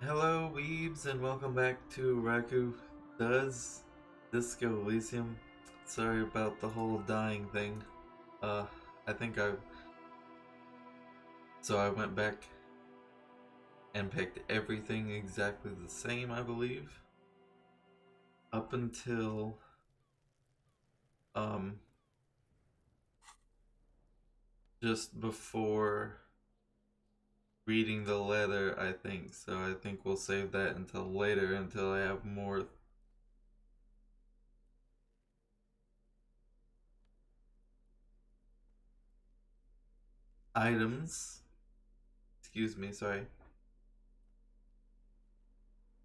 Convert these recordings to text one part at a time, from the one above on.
Hello, weebs, and welcome back to Raikou Does Disco Elysium. Sorry about the whole dying thing. Uh, I think I. So I went back and picked everything exactly the same, I believe. Up until. Um, just before reading the letter, I think. So I think we'll save that until later, until I have more items. Excuse me, sorry.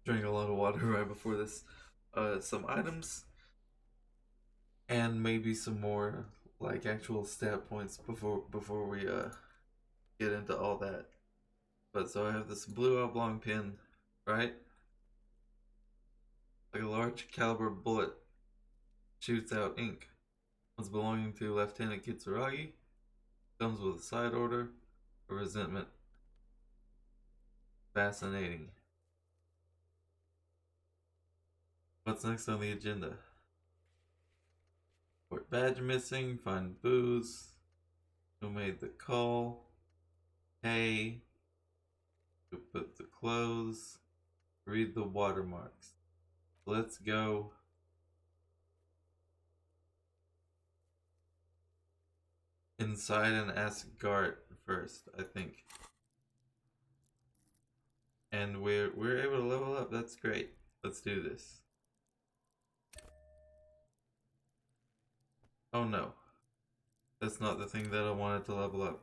Drank a lot of water right before this. Some items and maybe some more like actual stat points before we get into all that. But so I have this blue oblong pin, right? Like a large caliber bullet shoots out ink. One's belonging to Lieutenant Kitsuragi. Comes with a side order, a resentment. Fascinating. What's next on the agenda? Report badge missing, find booze, who made the call, hey, who put the clothes, read the watermarks. Let's go inside and ask Gart first, I think. And we're able to level up. That's great. Let's do this. Oh no. That's not the thing that I wanted to level up.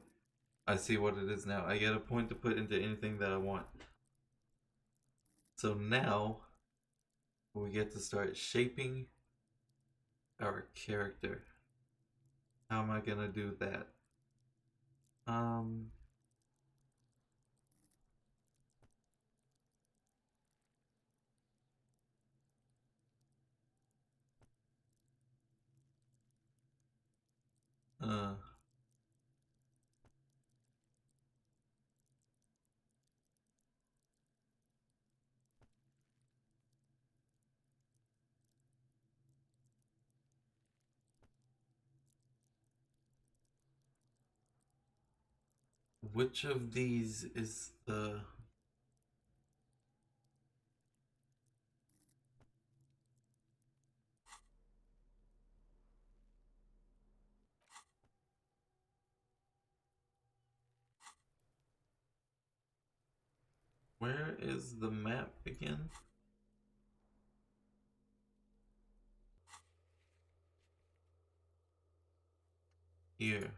I see what it is now. I get a point to put into anything that I want. So now we get to start shaping our character. How am I gonna do that? Um uh which of these is the where is the map again? Here.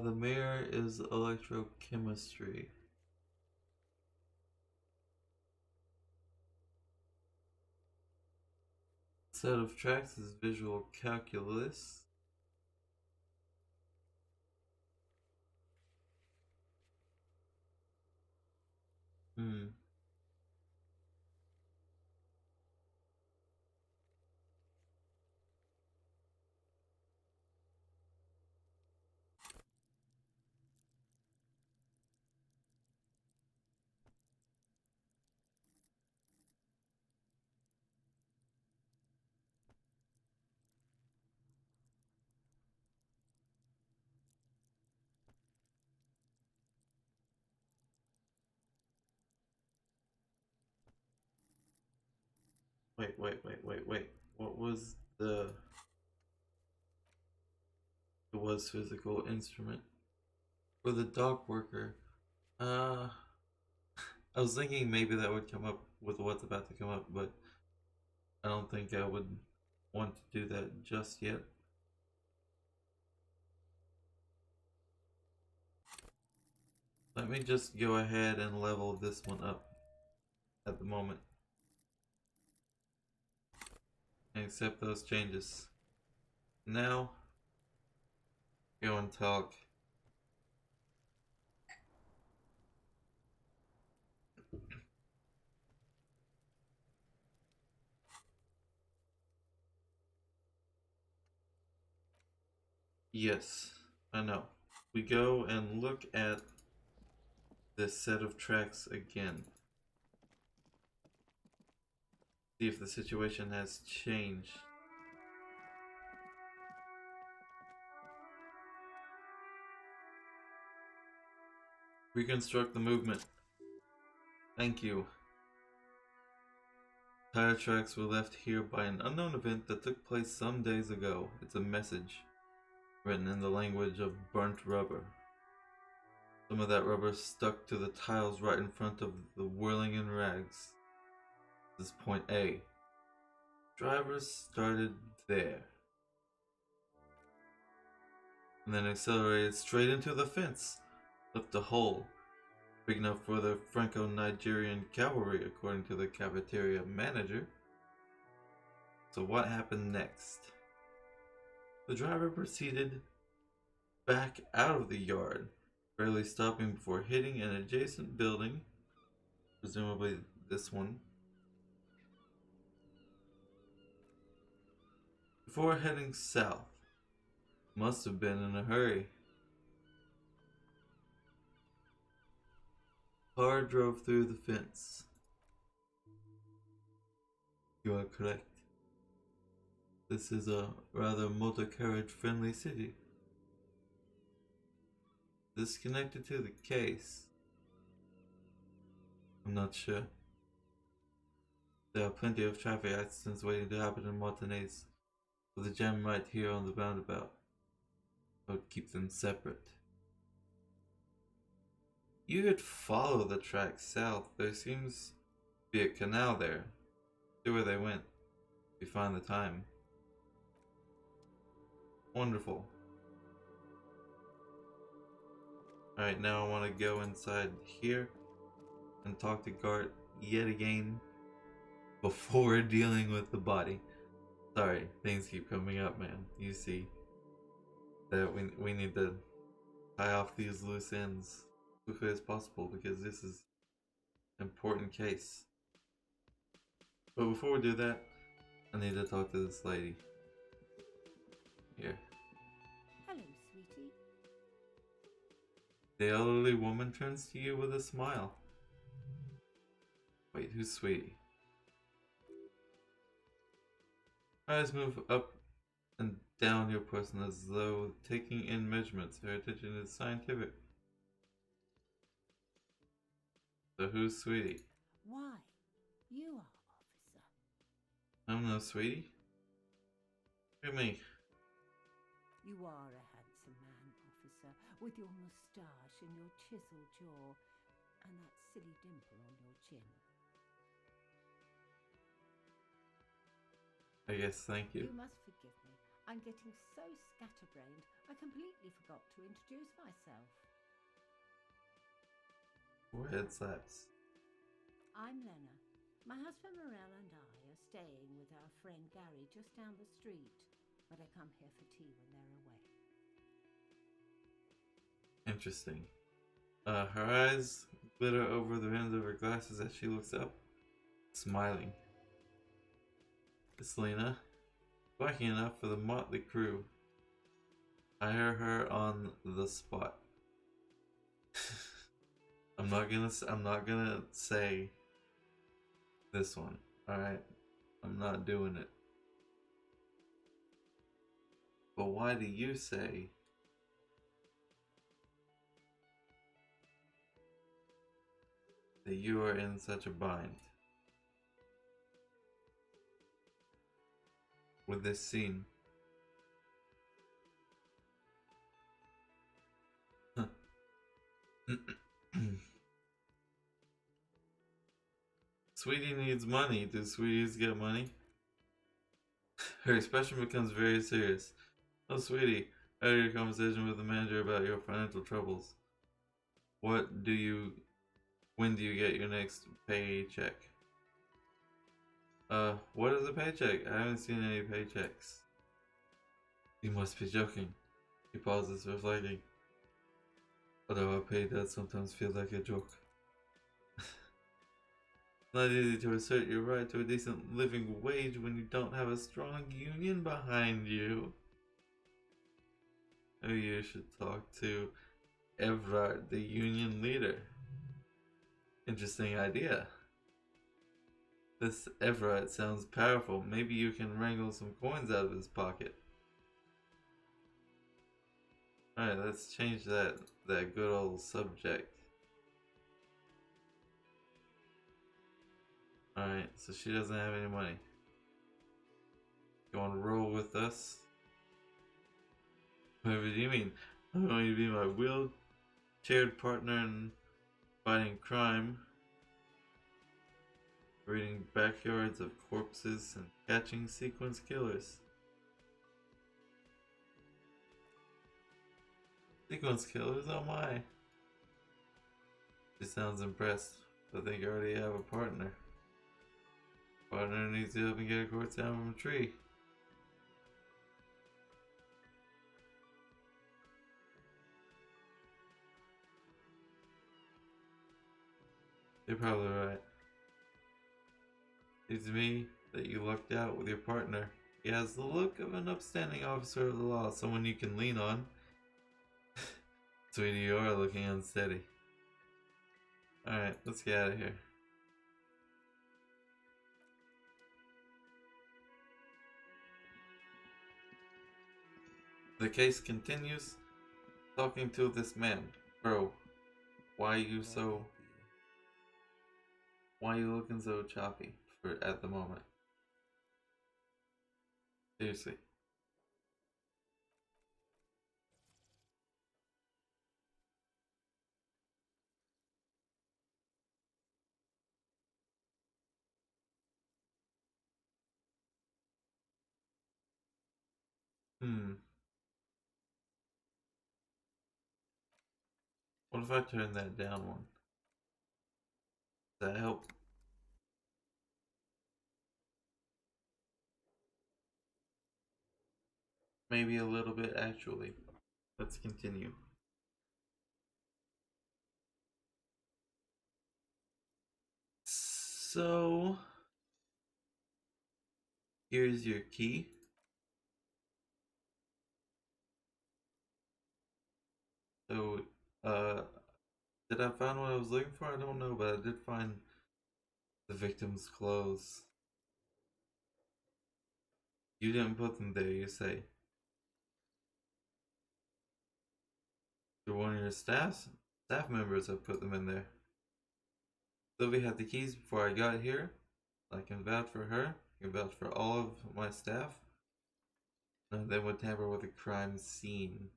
The mirror is electrochemistry. Set of tracks is visual calculus. Hmm. Wait. What was the? It was physical instrument for the dock worker. Uh, I was thinking maybe that would come up with what's about to come up, but I don't think I would want to do that just yet. Let me just go ahead and level this one up at the moment and accept those changes. Now, go and talk. Yes, I know. We go and look at this set of tracks again. See if the situation has changed. Reconstruct the movement. Thank you. Tire tracks were left here by an unknown event that took place some days ago. It's a message, written in the language of burnt rubber. Some of that rubber stuck to the tiles right in front of the whirling in rags. This is point A. Drivers started there, and then accelerated straight into the fence. Left a hole big enough for the Franco-Nigerian cavalry, according to the cafeteria manager. So what happened next? The driver proceeded back out of the yard, barely stopping before hitting an adjacent building, presumably this one, before heading south. Must have been in a hurry. Car drove through the fence. You are correct. This is a rather motor-carriage friendly city. This connected to the case? I'm not sure. There are plenty of traffic accidents waiting to happen in Martinez, with a jam right here on the roundabout. I would keep them separate. You could follow the track south. There seems to be a canal there. See where they went. If you find the time. Wonderful. Alright, now I want to go inside here and talk to Gart yet again before dealing with the body. Sorry, things keep coming up, man. You see that we need to tie off these loose ends as quickly as possible because this is an important case. But before we do that, I need to talk to this lady. Here. Hello, sweetie. The elderly woman turns to you with a smile. Wait, who's Sweetie? Eyes move up and down your person as though taking in measurements. Her attention is scientific. So who's Sweetie? Why, you are, officer. I'm no Sweetie. Look at me. You are a handsome man, officer, with your moustache and your chiseled jaw, and that silly dimple on your chin. I guess, thank you. You must forgive me. I'm getting so scatterbrained, I completely forgot to introduce myself. Forehead slaps. I'm Lena. My husband Morel and I are staying with our friend Gary just down the street, but I come here for tea when they're away. Interesting. Her eyes glitter over the rims of her glasses as she looks up, smiling. It's Lena, wacky enough for the motley crew. I hear her on the spot. I'm not gonna say this one. All right, I'm not doing it. But why do you say that you are in such a bind with this scene? Sweetie needs money. Do sweeties get money? Her expression becomes very serious. Oh, sweetie, I had your conversation with the manager about your financial troubles. When do you get your next paycheck? What is a paycheck? I haven't seen any paychecks. You must be joking. He pauses, reflecting. Although our pay does sometimes feel like a joke. Not easy to assert your right to a decent living wage when you don't have a strong union behind you. Maybe you should talk to Evrard, the union leader. Interesting idea. This Everett sounds powerful. Maybe you can wrangle some coins out of his pocket. Alright, let's change that good old subject. Alright, so she doesn't have any money. You wanna roll with us? Whatever do you mean? I'm going to be my wheelchaired partner in fighting crime, raiding backyards of corpses, and catching sequence killers. Sequence killers? Oh my! She sounds impressed. I think I already have a partner. Partner needs to help me get a corpse down from a tree. You're probably right. Seems to me that you lucked out with your partner. He has the look of an upstanding officer of the law, someone you can lean on. Sweetie, you are looking unsteady. Alright, let's get out of here. The case continues. Talking to this man. Bro, why you looking so choppy for at the moment? Seriously. What if I turn that down one? Does that help? Maybe a little bit actually. Let's continue. So here's your key. So did I find what I was looking for? I don't know, but I did find the victim's clothes. You didn't put them there, you say. They're one of your staff members have put them in there. Sylvie had the keys before I got here. I can vouch for her. I can vouch for all of my staff. None of them would tamper with a crime scene.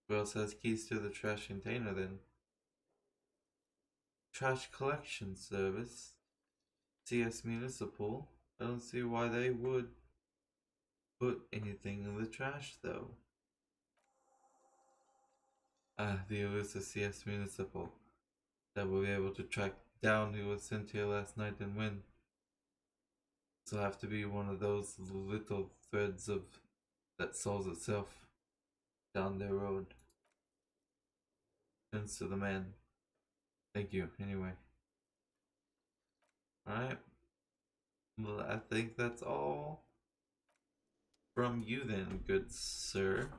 Who else has keys to the trash container then? Trash collection service. CS Municipal. I don't see why they would put anything in the trash though. Ah, the elusive CS Municipal. That will be able to track down who was sent here last night and when. This will have to be one of those little threads of that solves itself down their road. Thanks to the man. Thank you, anyway. Alright. Well, I think that's all from you then, good sir.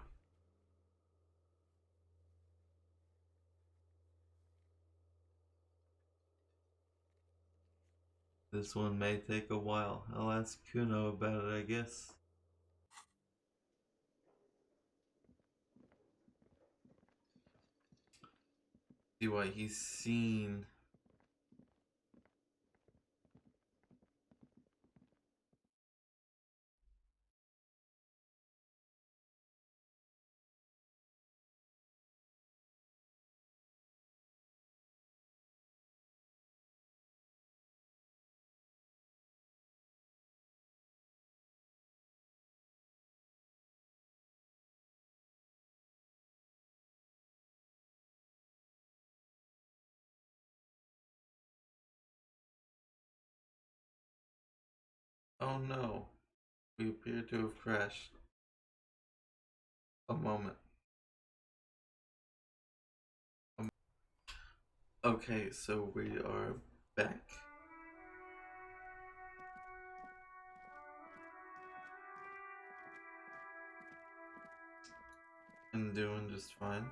This one may take a while. I'll ask Kuno about it, I guess. See what he's seen. Oh no. We appear to have crashed. A moment. Okay, so we are back. And doing just fine.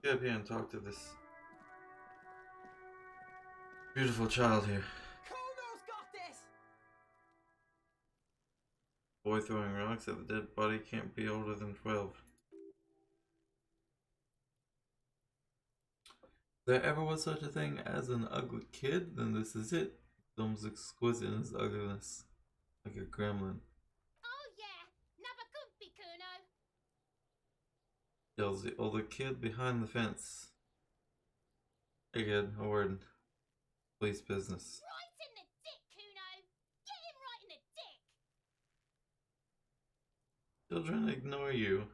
Get up here and talk to this beautiful child here. Kuno's got this! Boy throwing rocks at the dead body can't be older than 12. If there ever was such a thing as an ugly kid, then this is it. Film's exquisite in his ugliness, like a gremlin. Oh yeah, never comfy, Kuno. Yells the older kid behind the fence. Hey kid, a word. Police business. Right in the dick, Kuno! Get him right in the dick! Still trying to ignore you.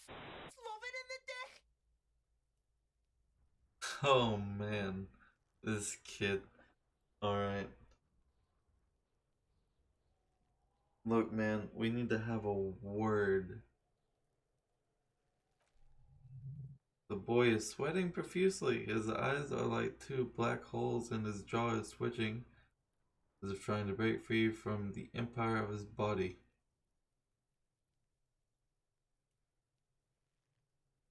Love it in the dick! Oh man, this kid. Alright. Look, man, we need to have a word. The boy is sweating profusely. His eyes are like two black holes and his jaw is twitching, as if trying to break free from the empire of his body.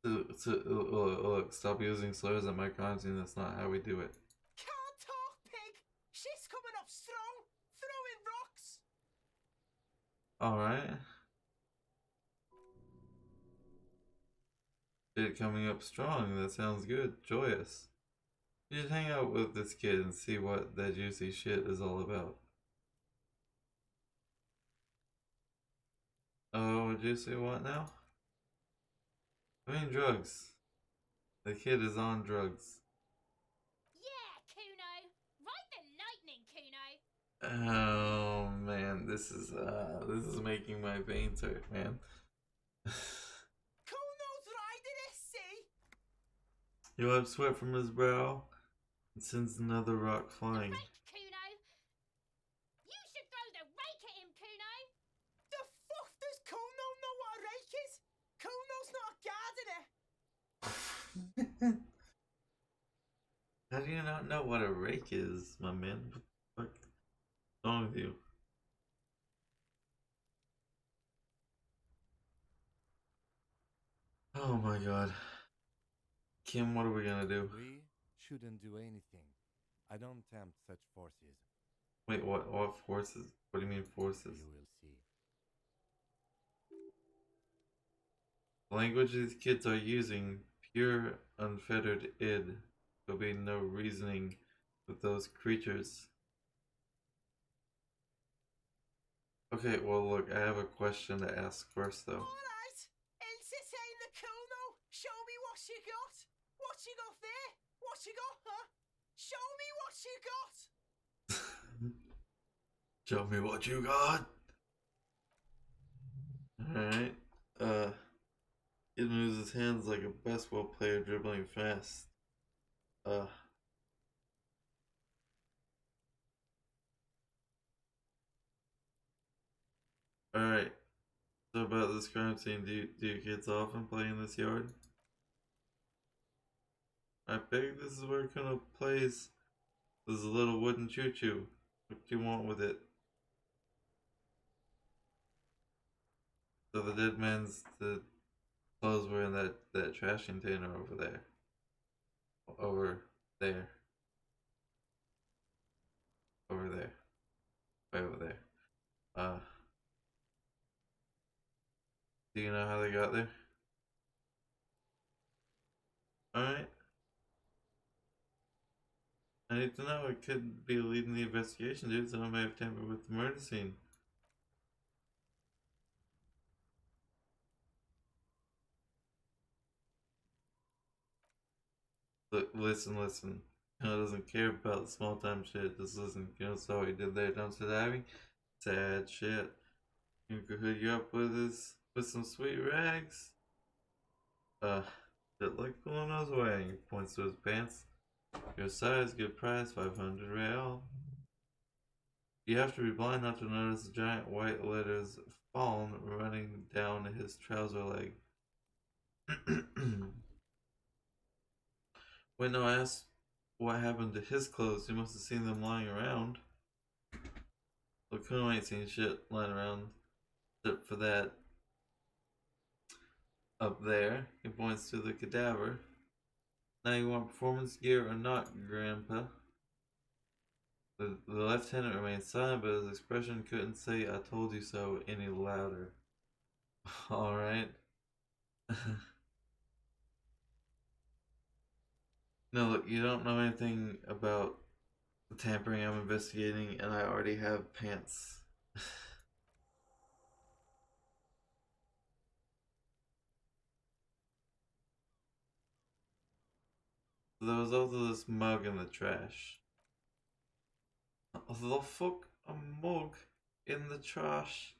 Look, stop using slurs at my crime scene. That's not how we do it. Can't talk, pig! She's coming up strong! Throwing rocks! Alright. Shit coming up strong. That sounds good. Joyous. You should hang out with this kid and see what that juicy shit is all about. Oh, juicy what now? I mean drugs. The kid is on drugs. Yeah, Kuno! Ride the lightning, Kuno! Oh man, this is making my veins hurt, man. Kuno's riding it, see? He wipes sweat from his brow and sends another rock flying. Rake, Kuno! You should throw the rake at him, Kuno! The fuck does Kuno know what a rake is? Kuno's not a gardener! How do you not know what a rake is, my man? What the fuck is wrong with you? Oh my god. Kim, what are we gonna do? We shouldn't do anything. I don't tempt such forces. Wait, what forces? What do you mean forces? You will see. The language these kids are using, pure, unfettered id. There'll be no reasoning with those creatures. Okay, well look, I have a question to ask first though. Alright! Entertain the Kuno! Show me what you got! What you got there? What you got, huh? Show me what you got! Show me what you got! Alright, he moves his hands like a basketball player dribbling fast. Alright, so about this crime scene, do your kids often play in this yard? I bet this is where Kuno plays this little wooden choo-choo. What do you want with it? So the dead man's the clothes were in that trash container over there. Over there. Over there. Way over there. Do you know how they got there? Alright. I need to know. It could be leading the investigation, dude. Someone may have tampered with the murder scene. Look, listen. Kuno doesn't care about the small time shit. Just listen. Kuno saw what he did there. Dumpster diving. Sad shit. You could hook you up with some sweet rags. Shit like Kuno's wearing. He points to his pants. Your size, good price, 500 real. You have to be blind not to notice the giant white letters "Fallen" running down his trouser leg. Wait, no, I asked what happened to his clothes. You must have seen them lying around. Look, Kuno ain't seen shit lying around except for that Up there, he points to the cadaver. Now you want performance gear or not, Grandpa? The lieutenant remained silent, but his expression couldn't say "I told you so" any louder. Alright. No, look, you don't know anything about the tampering I'm investigating, and I already have pants. There was also this mug in the trash. The fuck? A mug in the trash?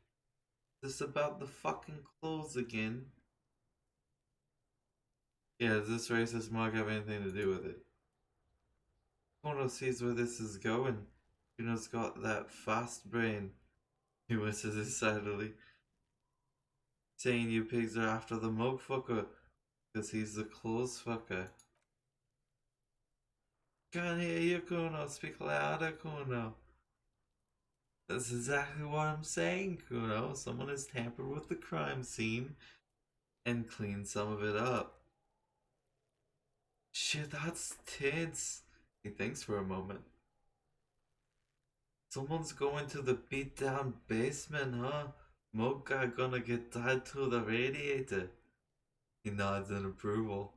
This about the fucking clothes again? Yeah, does this racist mug have anything to do with it? Kono sees where this is going. Kuno's got that fast brain. He whistles excitedly, saying you pigs are after the mug fucker, because he's the clothes fucker. Can't hear you, Kuno. Speak louder, Kuno. That's exactly what I'm saying, Kuno. Someone has tampered with the crime scene and cleaned some of it up. Shit, that's tense. He thinks for a moment. Someone's going to the beat down basement, huh? Mug guy gonna get tied to the radiator. He nods in approval.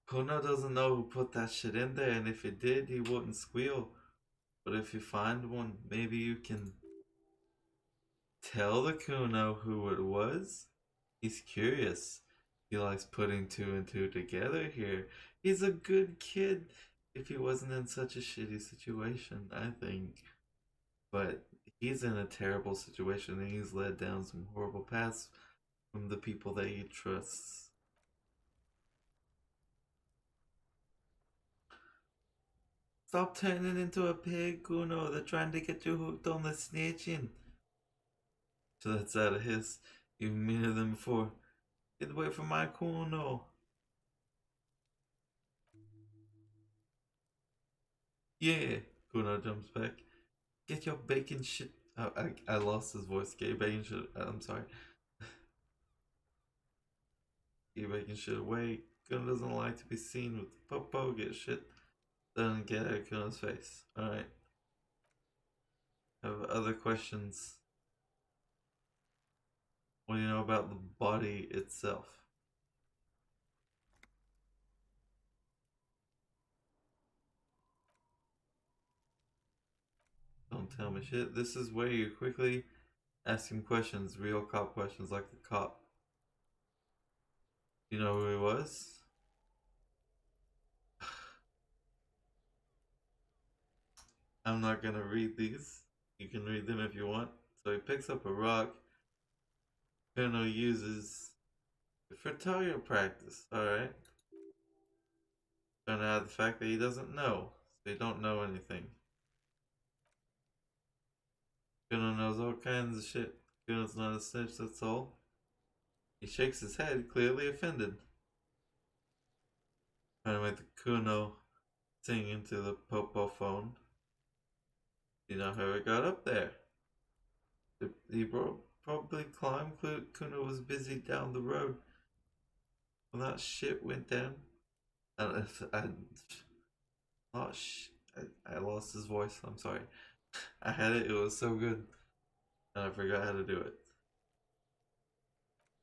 Kuno doesn't know who put that shit in there, and if he did, he wouldn't squeal. But if you find one, maybe you can tell the Kuno who it was? He's curious. He likes putting two and two together here. He's a good kid if he wasn't in such a shitty situation, I think. But he's in a terrible situation and he's led down some horrible paths from the people that he trusts. Stop turning into a pig, Kuno. They're trying to get you hooked on the snitching. So that's out of his. Even meaner than before. Get away from my Kuno. Yeah, Kuno jumps back. Get your bacon shit. Oh, I lost his voice. Get your bacon shit. I'm sorry. Get your bacon shit away. Kuno doesn't like to be seen with the popo. Get shit. Doesn't get out of Kuno's face. Alright. Have other questions? What do you know about the body itself? Don't tell me shit. This is where you quickly ask him questions, real cop questions like a cop. You know who he was? I'm not gonna read these. You can read them if you want. So he picks up a rock. Kuno uses for target practice, alright? Trying to hide the fact that he doesn't know. So he don't know anything. Kuno knows all kinds of shit. Kuno's not a snitch, that's all. He shakes his head, clearly offended. Trying to make the Kuno sing into the popo phone. You know how it got up there. He probably climbed. Kuno was busy down the road when that shit went down. And oh shit, I lost his voice. I'm sorry. I had it. It was so good, and I forgot how to do it.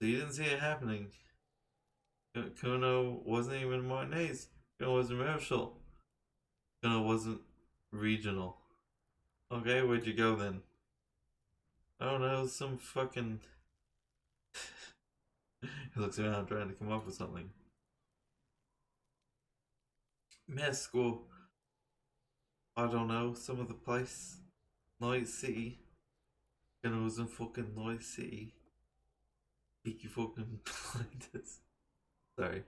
So you didn't see it happening. Kuno wasn't even Martinez. Kuno wasn't Marshall. Kuno wasn't regional. Okay, where'd you go then? I don't know, some fucking. He looks around trying to come up with something. Med school. I don't know, some of the place. Night City. Kuno was in fucking Night City. Peaky fucking blinders. Sorry.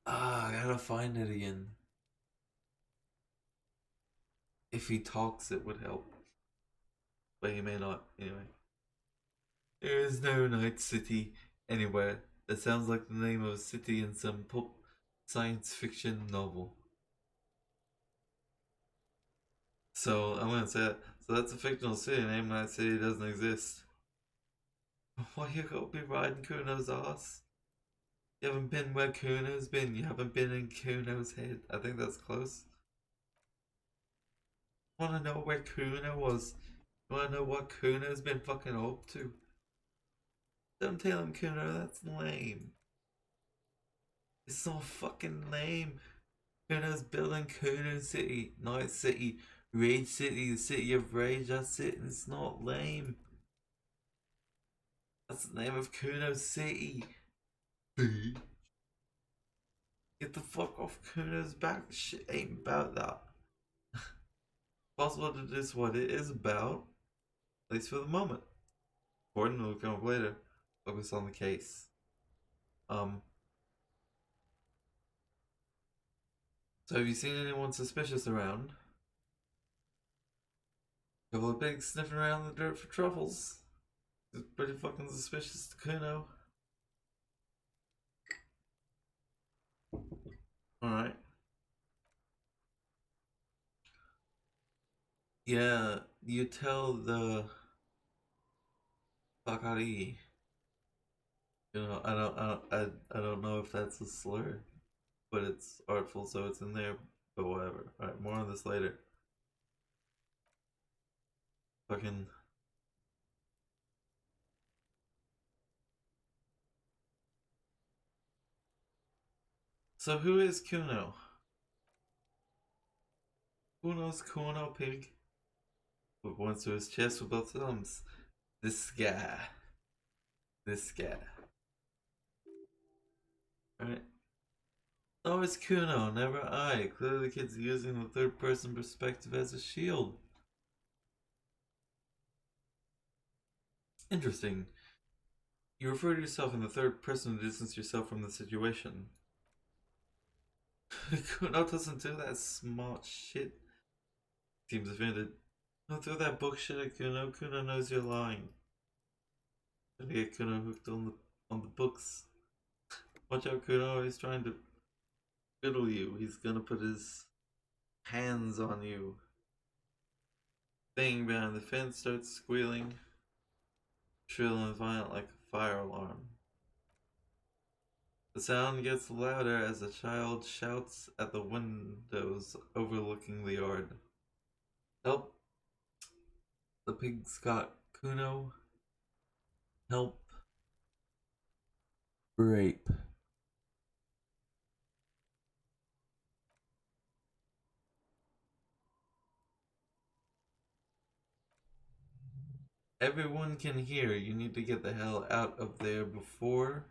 I gotta find it again. If he talks, it would help. But he may not, anyway. There is no Night City anywhere. That sounds like the name of a city in some pulp science fiction novel. So I'm gonna say that. So that's a fictional city name. Night City doesn't exist. Why you gotta be riding Kuno's ass? You haven't been where Kuno's been. You haven't been in Kuno's head. I think that's close. I wanna know where Kuno was. I wanna know what Kuno's been fucking up to. Don't tell him, Kuno, that's lame. It's so fucking lame. Kuno's building Kuno City, Night City, Rage City, the City of Rage. That's it, and it's not lame. That's the name of Kuno City. Get the fuck off Kuno's back. Shit ain't about that. Possible that it is what it is about, at least for the moment. Important will come up later. Focus on the case. So have you seen anyone suspicious around? Couple of pigs sniffing around the dirt for truffles. It's pretty fucking suspicious to Kuno. Alright. Yeah, you tell the Bakari. You know, I don't know if that's a slur, but it's artful, so it's in there. But whatever. Alright, more on this later. Fucking. So who is Kuno? Who knows Kuno, pig? With points to his chest with both thumbs. This guy. This guy. Alright. Oh, it's Kuno, never I. Clearly the kid's using the third person perspective as a shield. Interesting. You refer to yourself in the third person to distance yourself from the situation. Kuno doesn't do that smart shit. Seems offended. Don't throw that book shit at Kuno. Kuno knows you're lying. Trying to get Kuno hooked on the books. Watch out, Kuno. He's trying to fiddle you. He's gonna put his hands on you. Thing behind the fence starts squealing, shrill and violent like a fire alarm. The sound gets louder as a child shouts at the windows overlooking the yard. Help! The pig's got Kuno. Help! Rape. Everyone can hear. You need to get the hell out of there before.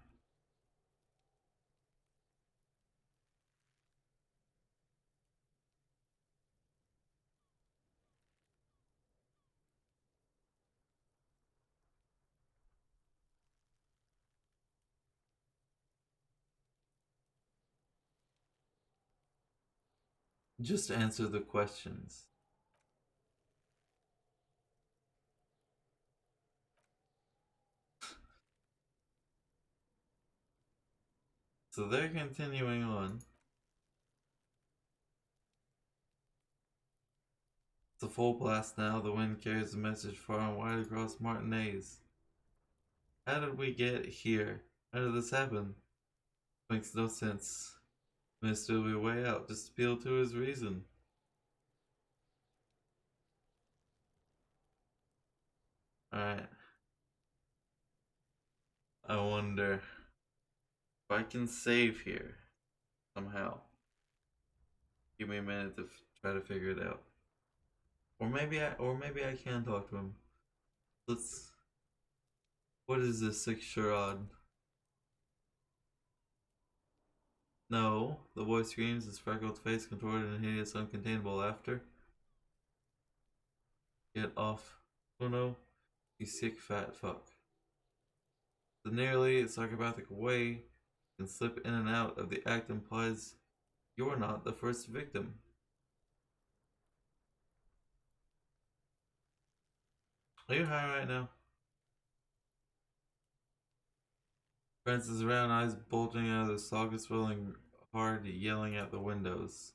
Just answer the questions. So they're continuing on. It's a full blast now. The wind carries the message far and wide across Martinez. How did we get here? How did this happen? Makes no sense. May still be a way out. Just appeal to his reason. Alright. I wonder if I can save here somehow. Give me a minute to try to figure it out. Or maybe I can talk to him. Let's. What is this sick charade? No, the boy screams, his freckled face contorted in hideous, uncontainable laughter. Get off, Uno, you sick fat fuck. The nearly psychopathic way can slip in and out of the act implies you're not the first victim. Are you high right now? Francis' round eyes bulging out of the sockets, swelling hard, yelling at the windows.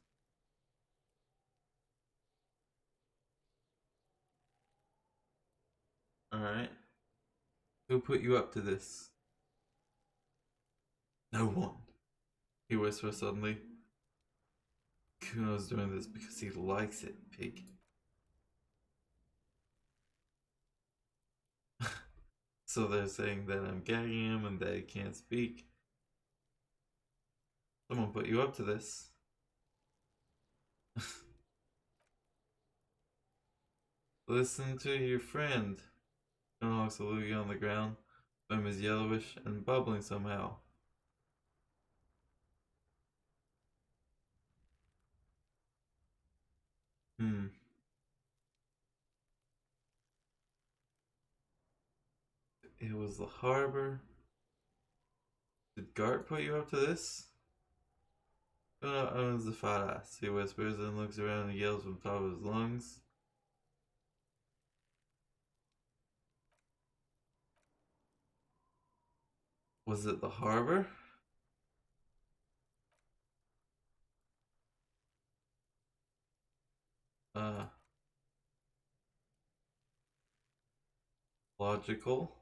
Alright. Who put you up to this? No one, he whispers suddenly. Kuno's doing this because he likes it, pig. So they're saying that I'm gagging him and that he can't speak. Someone put you up to this. Listen to your friend. Kuno looks a loogie on the ground. Foam is yellowish and bubbling somehow. It was the harbor. Did Gart put you up to this? Kuno owns the fat ass. He whispers and looks around and yells from the top of his lungs. Was it the harbor? Uh, logical.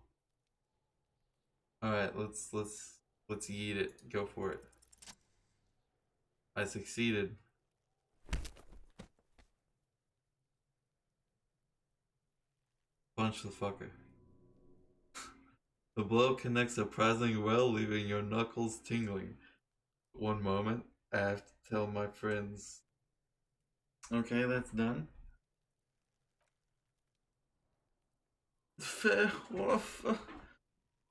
All right, let's yeet it. Go for it. I succeeded. Punch the fucker. The blow connects surprisingly well, leaving your knuckles tingling. One moment, I have to tell my friends. Okay, that's done. What a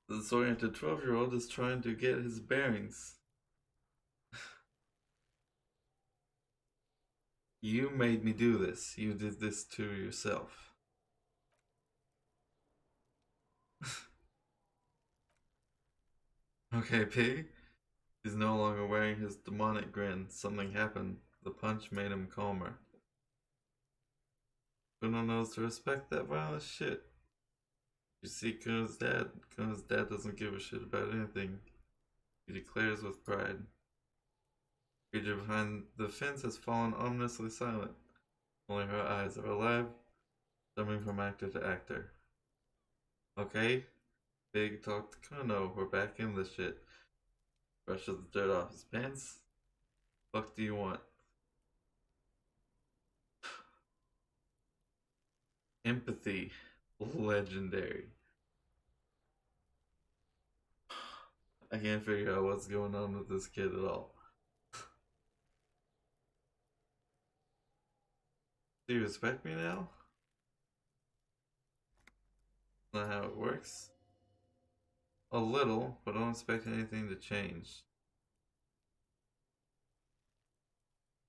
The disoriented 12-year-old is trying to get his bearings. You made me do this. You did this to yourself. Okay, pig. He's no longer wearing his demonic grin. Something happened. The punch made him calmer. Kuno knows to respect that violent shit. You see Kuno's dad. Kuno's dad doesn't give a shit about anything. He declares with pride. The creature behind the fence has fallen ominously silent. Only her eyes are alive, jumping from actor to actor. Okay, Big talk to Kuno. We're back in this shit. Brushes the dirt off his pants. Fuck do you want? Empathy. Legendary. I can't figure out what's going on with this kid at all. Do you respect me now? Not how it works. A little, but I don't expect anything to change.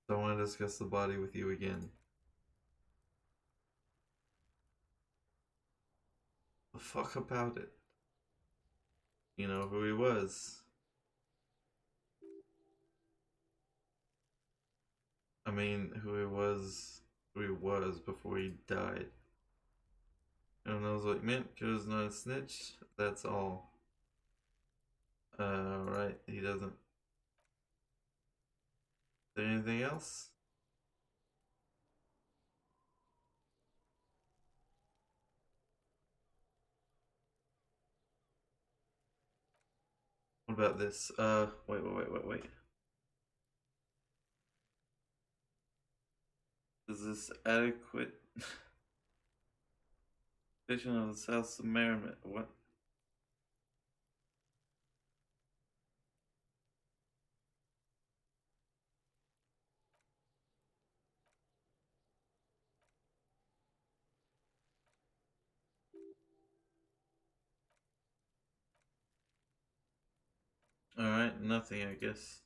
Don't want to discuss the body with you again. The fuck about it? You know who he was. I mean, who he was before he died. Who knows what he meant? Because not a snitch. That's all. Right. He doesn't. Is there anything else? What about this? Wait. Is this adequate? Vision of the South Samaritan. What? Alright, nothing, I guess.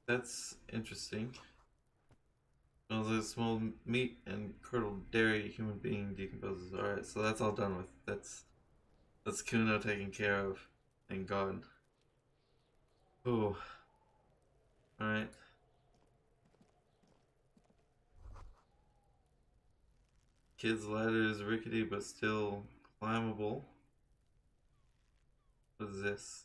That's interesting. Smells like small meat and curdled dairy human being decomposes. Alright, so that's all done with. That's Kuno taken care of. Thank God. Oh. Alright. Kid's ladder is rickety but still climbable. What is this?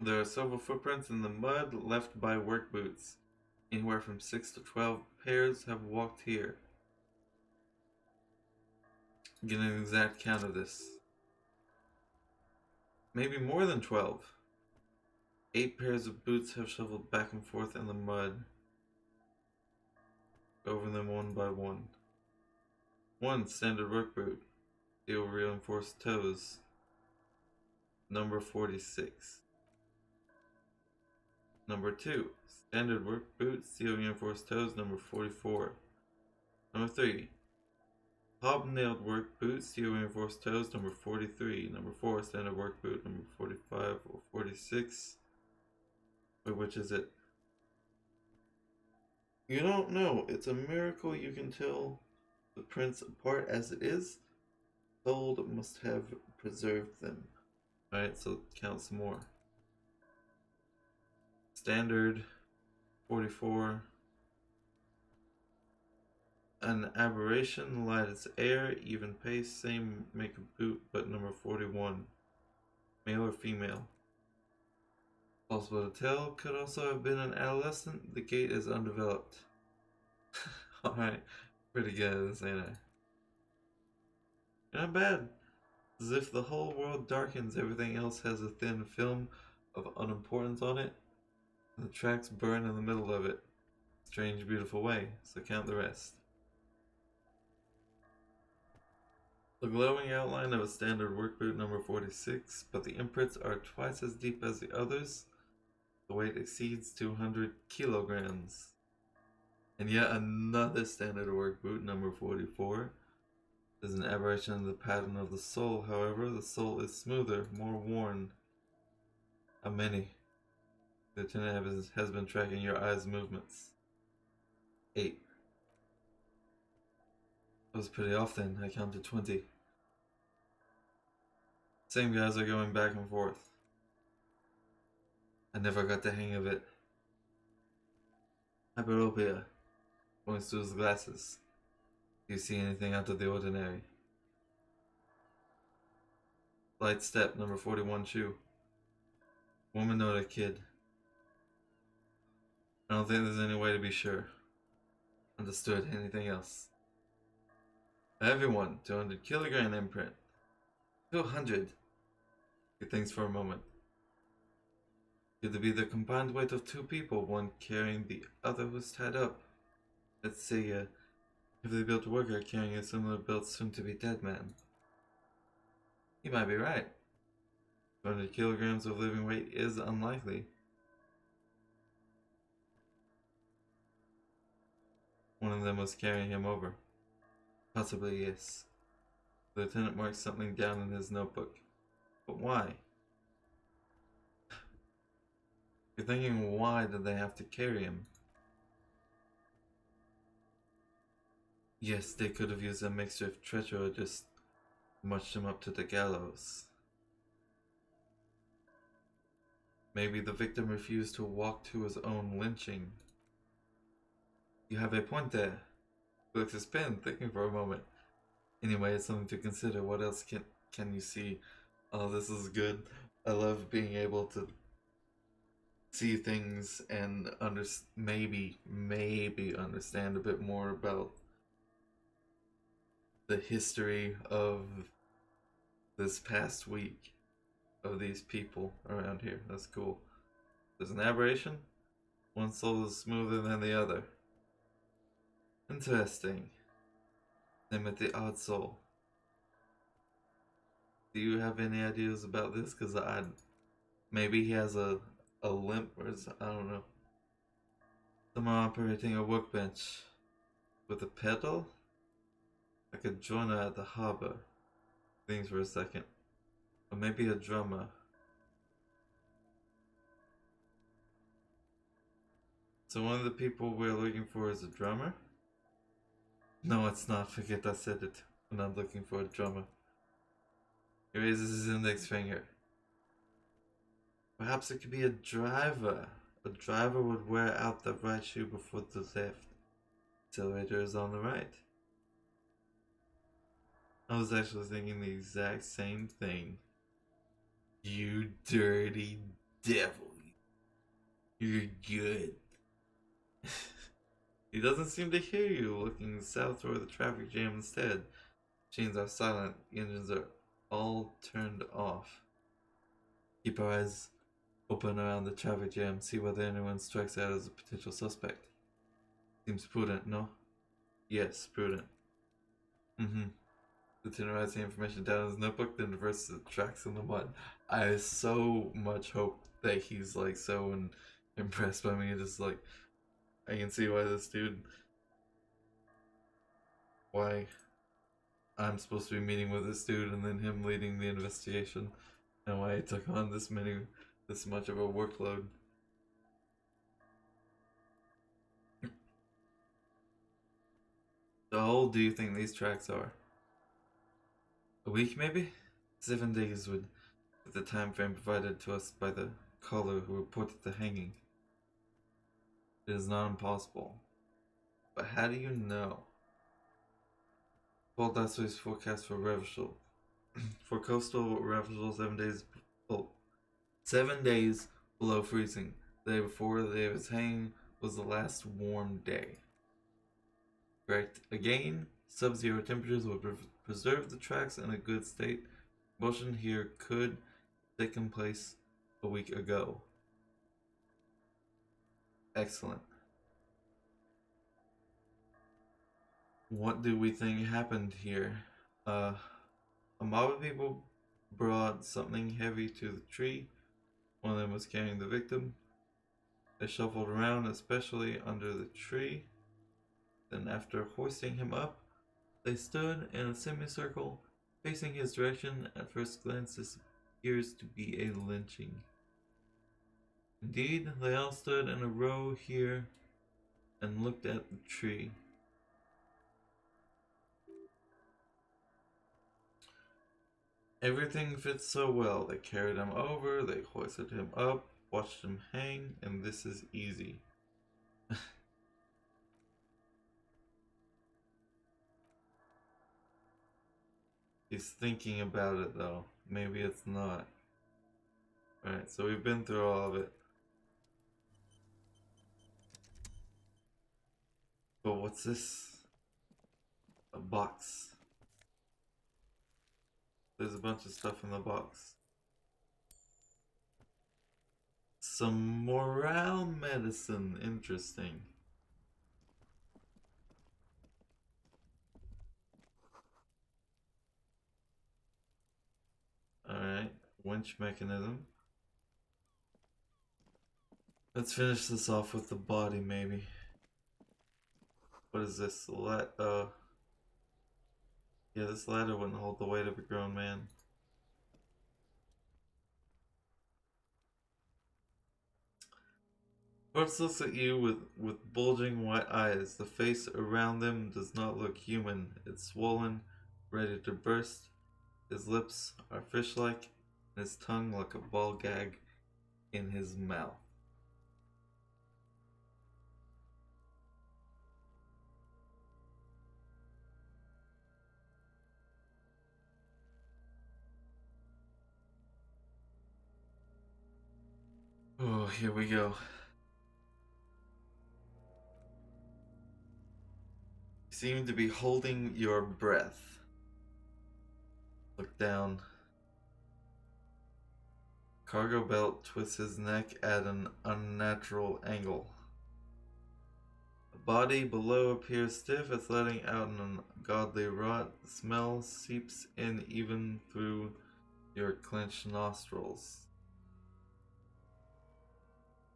There are several footprints in the mud left by work boots, anywhere from 6 to 12 pairs have walked here? Get an exact count of this. Maybe more than 12. 8 pairs of boots have shuffled back and forth in the mud. Over them one by one. 1 standard work boot. Steel reinforced toes. Number 46. Number 2. Standard work boot. Steel reinforced toes. Number 44. Number 3. Hobnailed work boot. Steel reinforced toes. Number 43. Number 4. Standard work boot. Number 45 or 46. Wait, which is it? You don't know. It's a miracle you can tell the prints apart as it is. Gold must have preserved them. Alright, so count some more. Standard 44. An aberration, light as air, even pace, same make a boot, but number 41. Male or female? Possible to tell, could also have been an adolescent. The gait is undeveloped. Alright, pretty good, ain't I? Not bad. As if the whole world darkens, everything else has a thin film of unimportance on it, and the tracks burn in the middle of it. Strange, beautiful way, so count the rest. The glowing outline of a standard work boot number 46, but the imprints are twice as deep as the others. The weight exceeds 200 kilograms. And yet another standard work boot number 44. There's an aberration in the pattern of the sole, however, the sole is smoother, more worn. How many? The lieutenant has been tracking your eyes' movements. 8. That was pretty off then, I counted 20. Same guys are going back and forth. I never got the hang of it. Hyperopia. Points to his glasses. Do you see anything out of the ordinary? Light step, number 41 shoe. Woman or a kid? I don't think there's any way to be sure. Understood. Anything else? Everyone, 200 kilogram imprint. 200. He thinks for a moment. Could it be the combined weight of 2 people, one carrying the other who's tied up? Let's say, heavily built worker carrying a similar built soon-to-be dead man. He might be right. 200 kilograms of living weight is unlikely. One of them was carrying him over. Possibly, yes. The lieutenant marked something down in his notebook. But why? You're thinking, why did they have to carry him? Yes, they could have used a mixture of treachery or just marched him up to the gallows. Maybe the victim refused to walk to his own lynching. You have a point there. Felix his pen, thinking for a moment. Anyway, it's something to consider. What else can you see? Oh, this is good. I love being able to see things and maybe understand a bit more about the history of this past week of these people around here. That's cool. There's an aberration. One soul is smoother than the other. Interesting. Same with the odd soul. Do you have any ideas about this? Because maybe he has a limp or I don't know. Someone operating a workbench with a pedal? Like a joiner at the harbor. Things for a second. Or maybe a drummer. So one of the people we're looking for is a drummer? No, it's not. Forget I said it. We're not looking for a drummer. He raises his index finger. Perhaps it could be a driver. A driver would wear out the right shoe before the left. Accelerator is on the right. I was actually thinking the exact same thing. You dirty devil. You're good. He doesn't seem to hear you, looking south toward the traffic jam instead. Machines are silent, the engines are all turned off. Keep our eyes open around the traffic jam, see whether anyone strikes out as a potential suspect. Seems prudent, no? Yes, prudent. Lieutenant writes the information down in his notebook, then reverses the tracks in the mud. I so much hope that he's like so impressed by me. Just like, I can see why this dude, why I'm supposed to be meeting with this dude and then him leading the investigation, and why he took on this much of a workload. So how old do you think these tracks are? A week, maybe? 7 days would be the time frame provided to us by the caller who reported the hanging. It is not impossible. But how do you know? Paul Dasway's forecast for Revachol. For coastal Revachol, 7 days below freezing. The day before the day of its hanging was the last warm day. Correct. Again, sub-zero temperatures would preserve the tracks in a good state. Motion here could have taken place a week ago. Excellent. What do we think happened here? A mob of people brought something heavy to the tree. One of them was carrying the victim. They shuffled around, especially under the tree. Then after hoisting him up, they stood in a semicircle, facing his direction. At first glance, this appears to be a lynching. Indeed, they all stood in a row here and looked at the tree. Everything fits so well. They carried him over, they hoisted him up, watched him hang, and this is easy. He's thinking about it though. Maybe it's not. Alright, so we've been through all of it. But what's this? A box. There's a bunch of stuff in the box. Some morale medicine. Interesting. Alright, winch mechanism. Let's finish this off with the body, maybe. What is this? Yeah, this ladder wouldn't hold the weight of a grown man. Corpse looks at you with bulging white eyes. The face around them does not look human. It's swollen, ready to burst. His lips are fish-like, and his tongue like a ball gag in his mouth. Oh, here we go. You seem to be holding your breath. Look down. Cargo belt twists his neck at an unnatural angle. The body below appears stiff. It's letting out an ungodly rot. The smell seeps in even through your clenched nostrils.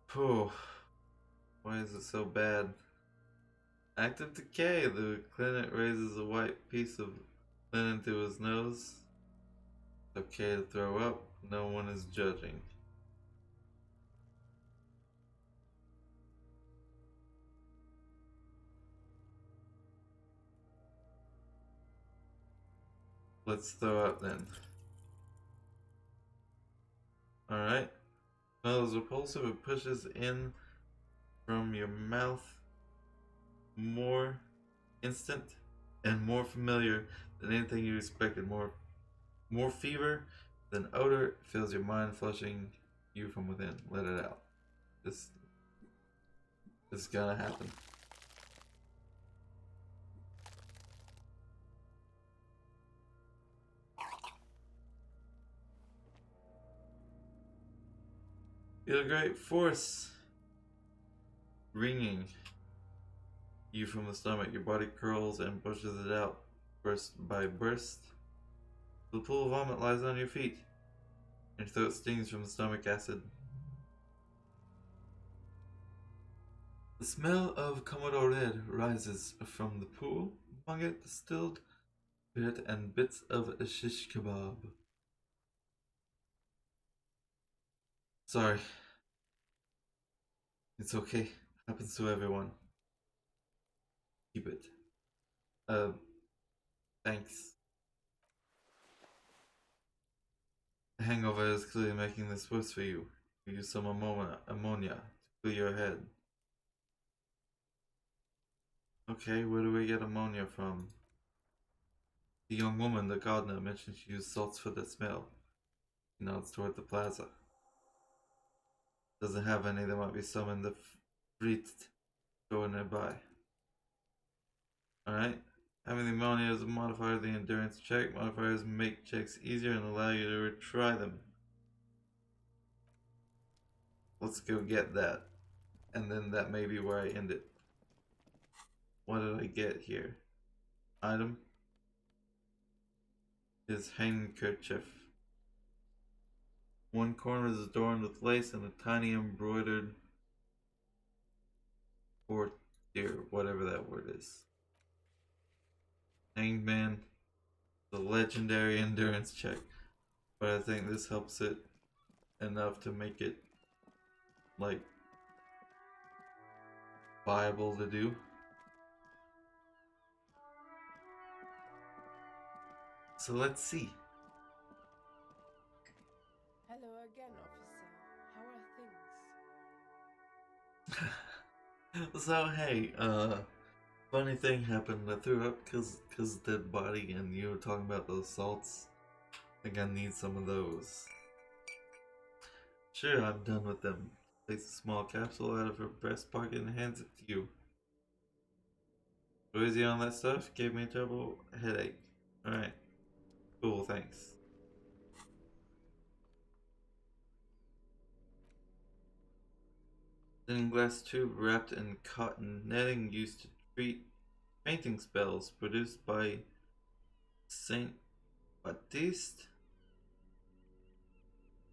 Phew. Why is it so bad? Active decay. The clinic raises a white piece of linen to his nose. It's okay to throw up. No one is judging. Let's throw up then. Alright. Smell is repulsive. It pushes in from your mouth. More instant and more familiar than anything you expected. More fever than odor fills your mind, flushing you from within. Let it out. This is gonna happen. Feel a great force wringing you from the stomach. Your body curls and pushes it out, burst by burst. The pool of vomit lies on your feet. Your throat stings from the stomach acid. The smell of Commodore Red rises from the pool, among it distilled spirit and bits of shish kebab. Sorry. It's okay. Happens to everyone. Keep it. Thanks. The hangover is clearly making this worse for you. Use some ammonia to clear your head. Okay, where do we get ammonia from? The young woman, the gardener, mentioned she used salts for the smell. She nods toward the plaza. Doesn't have any, there might be some in the fridge store nearby. Alright. Having the ammonia as a modifier of the endurance check. Modifiers make checks easier and allow you to retry them. Let's go get that. And then that may be where I end it. What did I get here? Item is handkerchief. One corner is adorned with lace and a tiny embroidered courtier, whatever that word is. Hangman, the legendary endurance check. But I think this helps it enough to make it, like, viable to do. So let's see. Hello again, officer. How are things? So hey, funny thing happened. I threw up cause dead body, and you were talking about those salts. I think I need some of those. Sure, I'm done with them. Takes a small capsule out of her breast pocket and hands it to you. Too easy on that stuff? Gave me a terrible headache. Alright. Cool, thanks. Thin glass tube wrapped in cotton netting used to treat fainting spells produced by Saint Baptiste.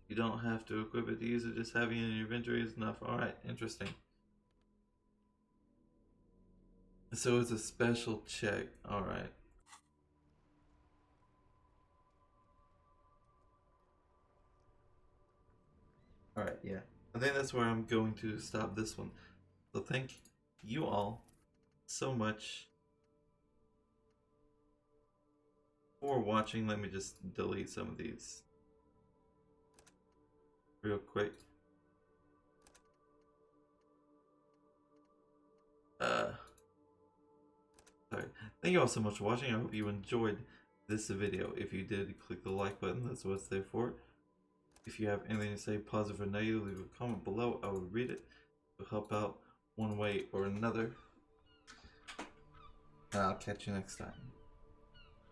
You don't have to equip it to use it, just having it in your inventory is enough. Alright, interesting. So it's a special check. Alright. Alright, yeah. I think that's where I'm going to stop this one. So thank you all so much for watching. Let me just delete some of these real quick. Sorry. Thank you all so much for watching. I hope you enjoyed this video. If you did, click the like button. That's what it's there for. If you have anything to say, positive or negative, leave a comment below. I will read it. It'll help out one way or another. And I'll catch you next time.